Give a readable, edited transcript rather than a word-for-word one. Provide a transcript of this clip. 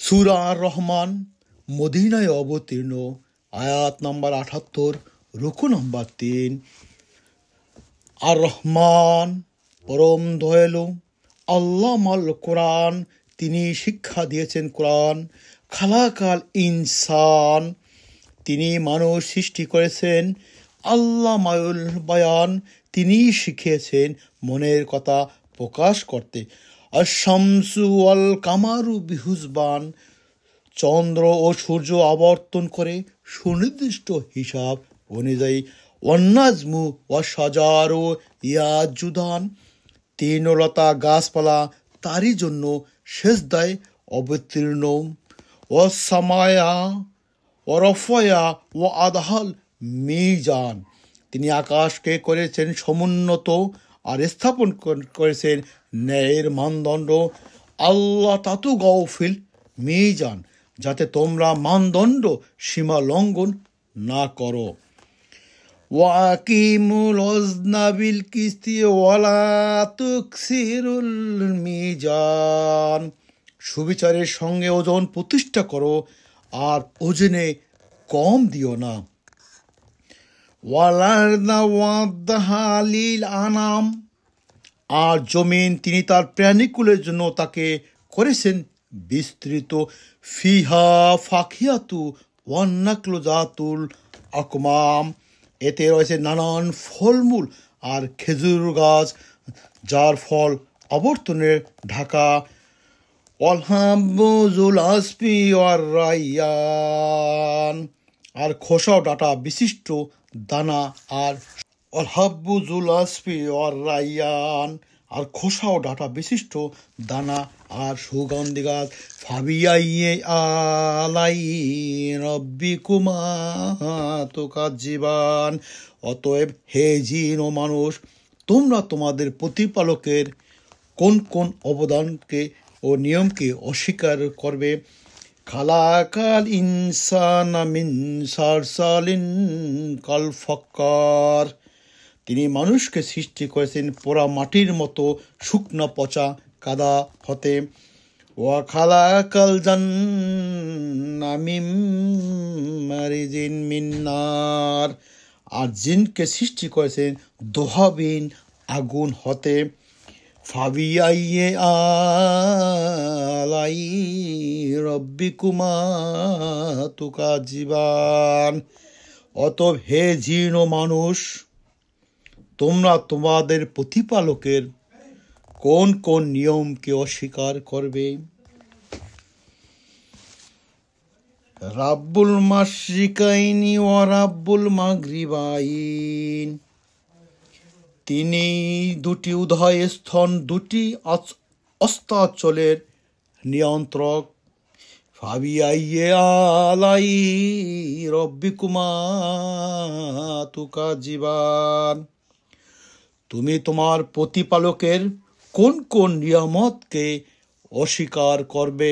সূরা আর রহমান মদিনায় অবতীর্ণ, আয়াত নম্বর ৭৮, রুকু নম্বর ৩। আর রহমান পরম দয়ালু, আল্লামাল কোরআন, তিনি শিক্ষা দিয়েছেন কোরআন। খালাকাল ইনসান, তিনি মানুষ সৃষ্টি করেছেন। আল্লামাউল বায়ান, তিনি শিখিয়েছেন মনের কথা প্রকাশ করতে। আশ-শামসু ওয়াল কামারু বিহুসবান, চন্দ্র ও সূর্য আবর্তন করে সুনির্দিষ্ট হিসাব অনুযায়ী। ওয়ান্নাজমু ওয়াশজারু ইয়াজুদান, তৃণলতা গাছপালা তারই জন্য সেজদায় অবতীর্ণ। ওয়াসসামায়া ওয়ারফায়া ওয়া আদহাল মিজান, তিনি আকাশকে করেছেন সমুন্নত আর স্থাপন করেছেন ন্যায়ের মানদণ্ড। আল্লাহ তাতু গৌফিল মিজান, যাতে তোমরা মানদণ্ড সীমা লঙ্ঘন না করো। ওয়াকিমুল ওয়াজনা বিল কিসতি ওয়ালা তুকসিরুল মিজান, সুবিচারের সঙ্গে ওজন প্রতিষ্ঠা করো আর ওজনে কম দিও না। ওয়ালারদা ওয়াদাহা লিল আনাম, আর জমিন তিনি তার প্রাণীকুলের জন্য তাকে করেছেন বিস্তৃত। ফিহা ফাকিহাতু ওয়ান্নাকলু জাতুল আকমাম, এতে রয়েছে নানান ফলমূল আর খেজুর গাছ যার ফল আবর্তনের ঢাকা। ওয়ালহাব্বুজুল আসফি ওয়ার রাইয়ান, আর খোসা ও ডাঁটা বিশিষ্ট দানা। আর ওয়ালহাব্বুজুল আসফি ওয়ার রাইয়ান, আর খোসা ও ডাঁটা বিশিষ্ট দানা আর সুগন্ধি গাছ। ফাবিআইয়ি আলাই রাব্বিকুমা তুকাজ্জিবান, অতএব হে জিন ও মানুষ, তোমরা তোমাদের প্রতিপালকের কোন কোন অবদানকে ও নিয়মকে অস্বীকার করবে। খালাকাল ইনসানা মিন সালসালিন কাল ফাক্কার, তিনি মানুষকে সৃষ্টি করেছেন পোড়া মাটির মতো শুকনা পচা কাদা হতে। ওয়া খালাকাল জান্না মিন মারিজিন মিন নার, আর জিনকে সৃষ্টি করেছেন দোহাবিন আগুন হতে। ফাবিআইয়ি আলাই রাব্বিকুমা তুকাজ্জিবান, অতএব হে জিন ও মানুষ, তোমরা তোমাদের প্রতিপালকের কোন কোন নিয়মকে অস্বীকার করবে। রাব্বুল মাশরিকাইনি ওয়া রাব্বুল মাগরিবাইন, তিনি দুটি উদয় স্থান, দুটি অস্তাচলের নিয়ন্ত্রক। ফাবিআইয়ি আলাই রাব্বিকুমা তুকাজ্জিবান, তুমি তোমার প্রতিপালকের কোন কোন নিয়ামতকে অস্বীকার করবে।